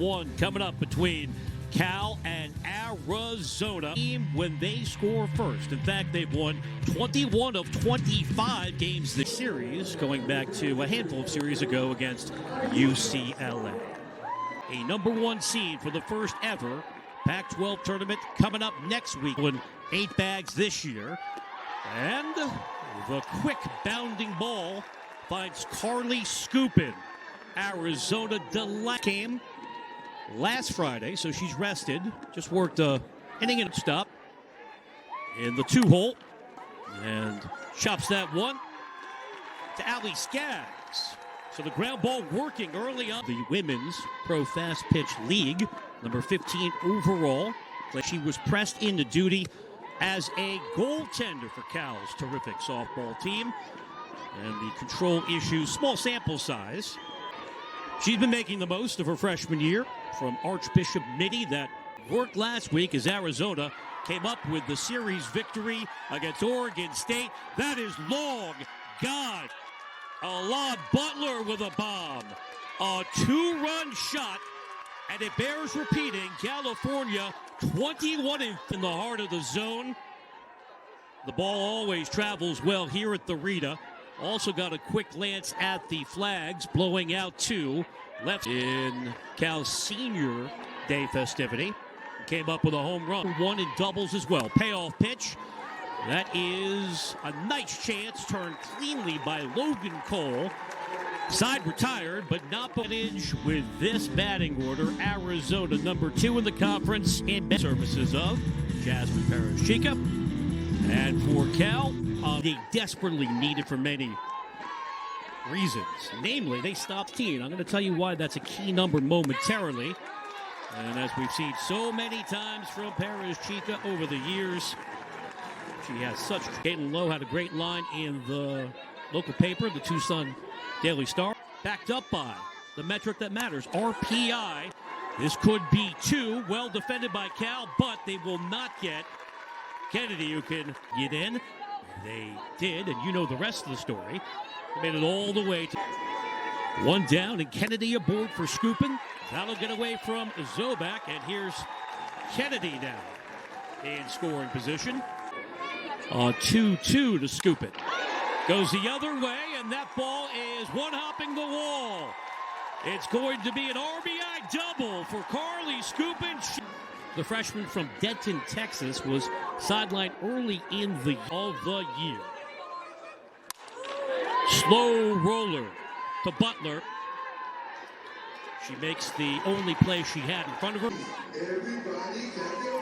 one coming up between Cal and Arizona when they score first. In fact, they've won 21 of 25 games this series, going back to a handful of series ago against UCLA. A number one seed for the first ever Pac-12 tournament coming up next week. Won 8 bags this year. And the quick bounding ball finds Carly Scoopin. Arizona delight came last Friday, so she's rested. Just worked a inning and stop in the 2-hole. And chops that one to Allie Skaggs. So the ground ball working early on. The Women's Pro Fast Pitch League, number 15 overall. She was pressed into duty as a goaltender for Cal's terrific softball team. And the control issues, small sample size. She's been making the most of her freshman year from Archbishop Mitty. That worked last week as Arizona came up with the series victory against Oregon State. That is long gone. Alon Butler with a bomb. A 2-run shot, and it bears repeating. California 21 in the heart of the zone. The ball always travels well here at the Rita. Also got a quick glance at the flags, blowing out 2 left in Cal's senior day festivity. Came up with a home run, 1 in doubles as well. Payoff pitch. That is a nice chance, turned cleanly by Logan Cole. Side retired, but not advantage with this batting order. Arizona, number 2 in the conference in services of Jasmine Perez-Chica. And for Cal, they desperately needed for many reasons. Namely, they stopped Teen. I'm going to tell you why that's a key number momentarily. And as we've seen so many times from Perez-Chica over the years, she has such. Caitlin Lowe had a great line in the local paper, the Tucson Daily Star, backed up by the metric that matters, RPI. This could be 2, well defended by Cal, but they will not get Kennedy, who can get in. They did, and you know the rest of the story. They made it all the way to 1 down, and Kennedy aboard for Scoopin. That'll get away from Zobak, and here's Kennedy now in scoring position. 2-2 to Scoopin. Goes the other way, and that ball is one-hopping the wall. It's going to be an RBI double for Carly Scoopin. The freshman from Denton, Texas, was sidelined early in the year. Slow roller to Butler. She makes the only play she had in front of her.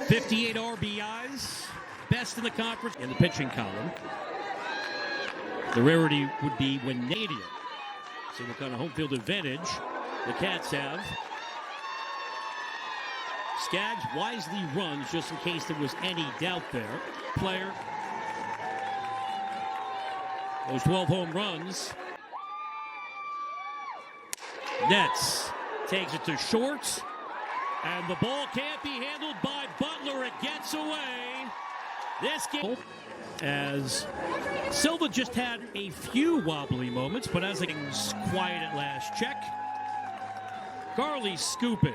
58 RBIs, best in the conference in the pitching column. The rarity would be when Nadia. See what kind of home field advantage the Cats have. Skaggs wisely runs just in case there was any doubt there. Player. Those 12 home runs. Nets takes it to short. And the ball can't be handled by Butler. It gets away. This game, as Silva just had a few wobbly moments, but as things quiet at last check. Carly Scoopin.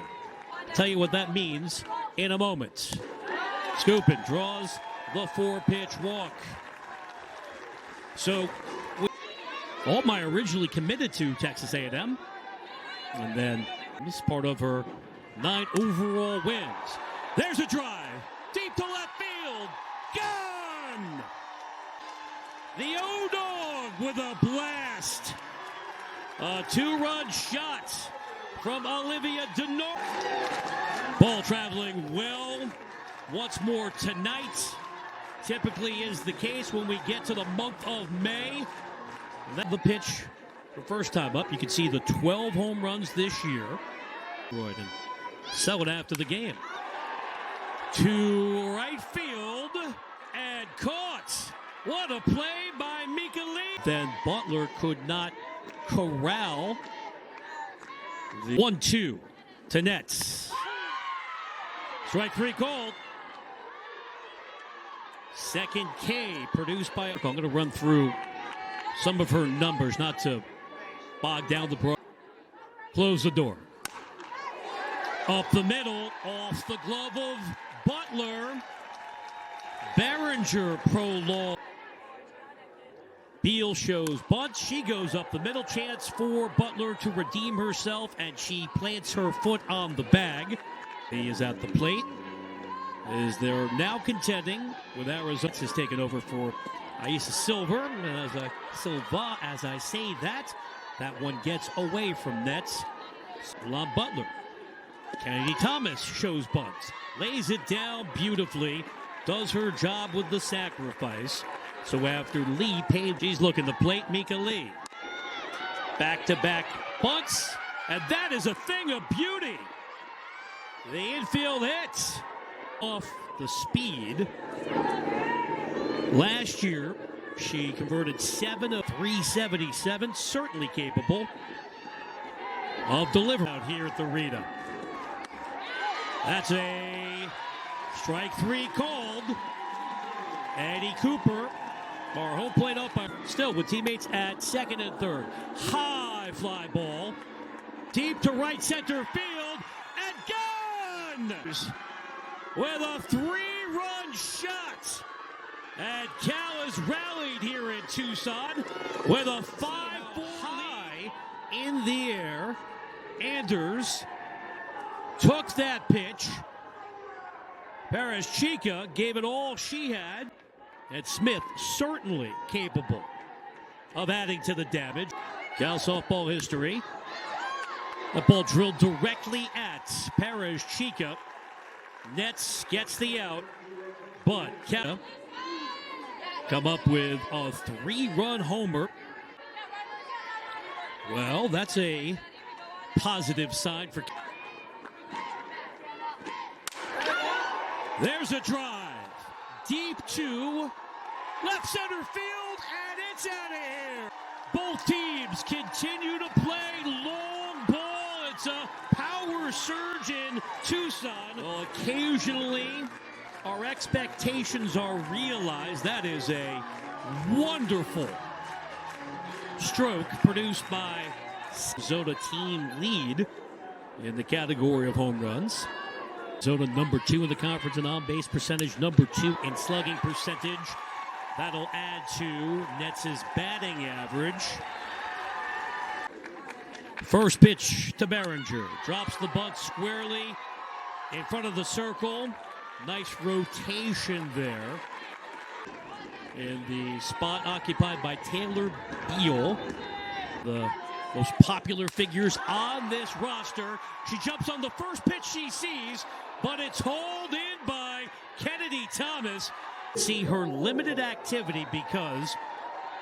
Tell you what that means in a moment. Scoopin draws the 4-pitch walk. So, Altmaier originally committed to Texas A&M, and then this is part of her 9 overall wins. There's a drive, deep to left field, gone! The O-Dog with a blast. A 2-run shot from Olivia Denor. Ball traveling well once more tonight. Typically is the case when we get to the month of May. That's the pitch for first time up. You can see the 12 home runs this year. And sell it after the game. To right field and caught. What a play by Mika Lee. Then Butler could not corral the 1-2 to Nets. Strike 3 called. Second K produced by. I'm going to run through some of her numbers, not to bog down the pro. Close the door. Up the middle, off the glove of Butler. Behringer prolonged. Beal shows bunt. She goes up the middle. Chance for Butler to redeem herself, and she plants her foot on the bag. He is at the plate. As they're now contending with Arizona. Has taken over for Aisa Silver. And as I say that one gets away from nets. Lon Butler. Kennedy Thomas shows bunt. Lays it down beautifully. Does her job with the sacrifice. So after Lee paid, she's looking to plate Mika Lee. Back-to-back bunts. And that is a thing of beauty. The infield hits off the speed. Last year, she converted 7 of 377. Certainly capable of delivering out here at the arena. That's a strike 3 called. Eddie Cooper, our home plate umpire, still with teammates at second and third. High fly ball, deep to right center field, and gone! With a 3-run shot. And Cal has rallied here in Tucson with a 5-4 high in the air. Anders took that pitch. Perez Chica gave it all she had. And Smith certainly capable of adding to the damage. Cal softball history. The ball drilled directly at Perez Chica. Nets gets the out, but Cal come up with a 3-run homer. Well, that's a positive sign for. There's a drive. Deep to left center field, and it's out of here. Both teams continue to play long ball. It's a power surge in Tucson. Well, occasionally, our expectations are realized. That is a wonderful stroke produced by Arizona team lead in the category of home runs. Arizona number 2 in the conference in on-base percentage, number 2 in slugging percentage. That'll add to Nets' batting average. First pitch to Behringer. Drops the bunt squarely in front of the circle. Nice rotation there. In the spot occupied by Taylor Beal, the most popular figures on this roster. She jumps on the first pitch she sees, but it's hauled in by Kennedy Thomas. See her limited activity because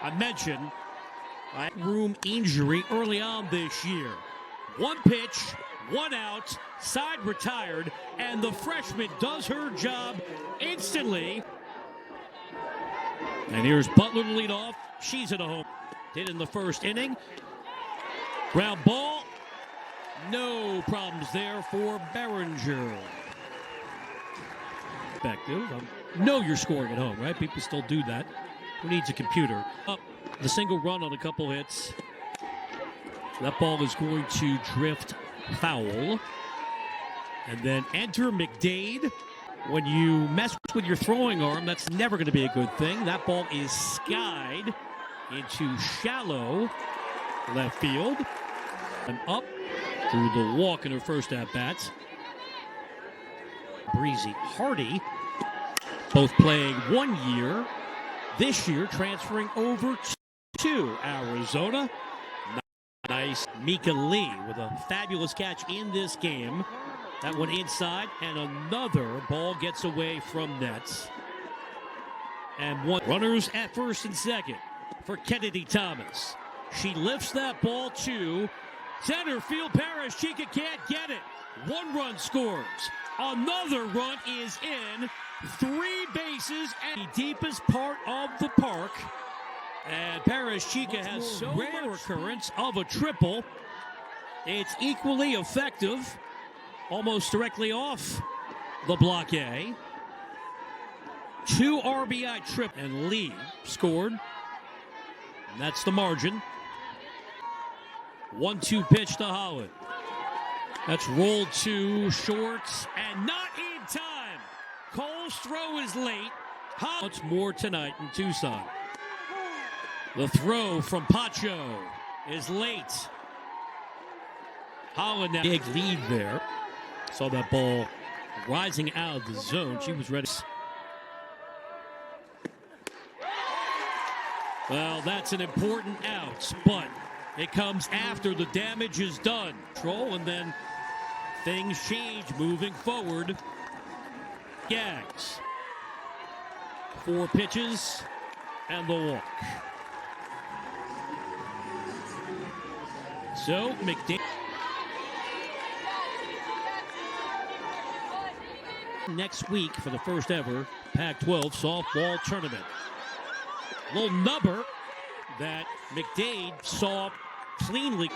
I mentioned room injury early on this year. 1 pitch, 1 out, side retired, and the freshman does her job instantly. And here's Butler to lead off. She's at a home. Did in the first inning. Ground ball. No problems there for Behringer. Effective. Know you're scoring at home, right? People still do that. Who needs a computer? Up the single run on a couple hits. That ball is going to drift foul. And then enter McDade. When you mess with your throwing arm, that's never going to be a good thing. That ball is skied into shallow left field. And up through the walk in her first at-bats. Breezy Hardy, both playing 1 year. This year transferring over to Arizona. Nice Mika Lee with a fabulous catch in this game. That one inside, and another ball gets away from nets. And one runners at first and second for Kennedy Thomas. She lifts that ball to center field. Perez Chica can't get it. 1 run scores. Another run is in. 3 bases and the deepest part of the park. And Perez Chica has so rare occurrence of a triple. It's equally effective. Almost directly off the block A. 2 RBI trip, and Lee scored. And that's the margin. 1-2 pitch to Holland. That's rolled to shorts and not in time. Cole's throw is late. Much more tonight in Tucson. The throw from Pacho is late. Holland, big lead there. Saw that ball rising out of the zone. She was ready. Well, that's an important out, but it comes after the damage is done. Troll, and then things change moving forward. Gags. 4 pitches and the walk. So, McDaniel. Next week for the first ever Pac-12 softball tournament. Little number that McDade saw cleanly.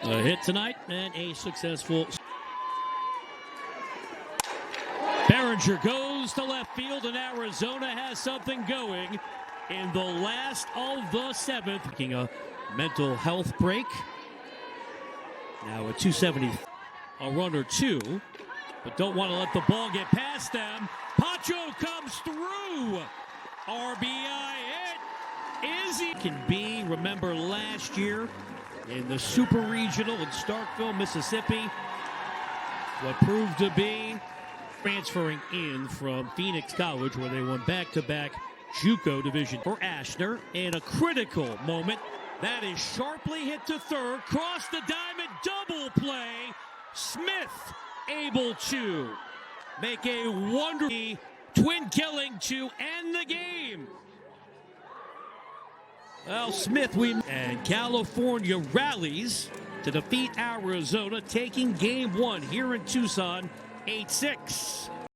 A hit tonight and a successful. Behringer goes to left field, and Arizona has something going in the last of the 7th. Taking a mental health break. Now at 270, a run or 2, but don't want to let the ball get past them. Pacho comes through. RBI hit. Izzy can be. Remember last year in the Super Regional in Starkville, Mississippi, what proved to be transferring in from Phoenix College, where they won back-to-back JUCO division for Ashner in a critical moment. That is sharply hit to third, cross the diamond, double play. Smith able to make a wonderful twin killing to end the game. Well, Smith, and California rallies to defeat Arizona, taking game 1 here in Tucson, 8-6.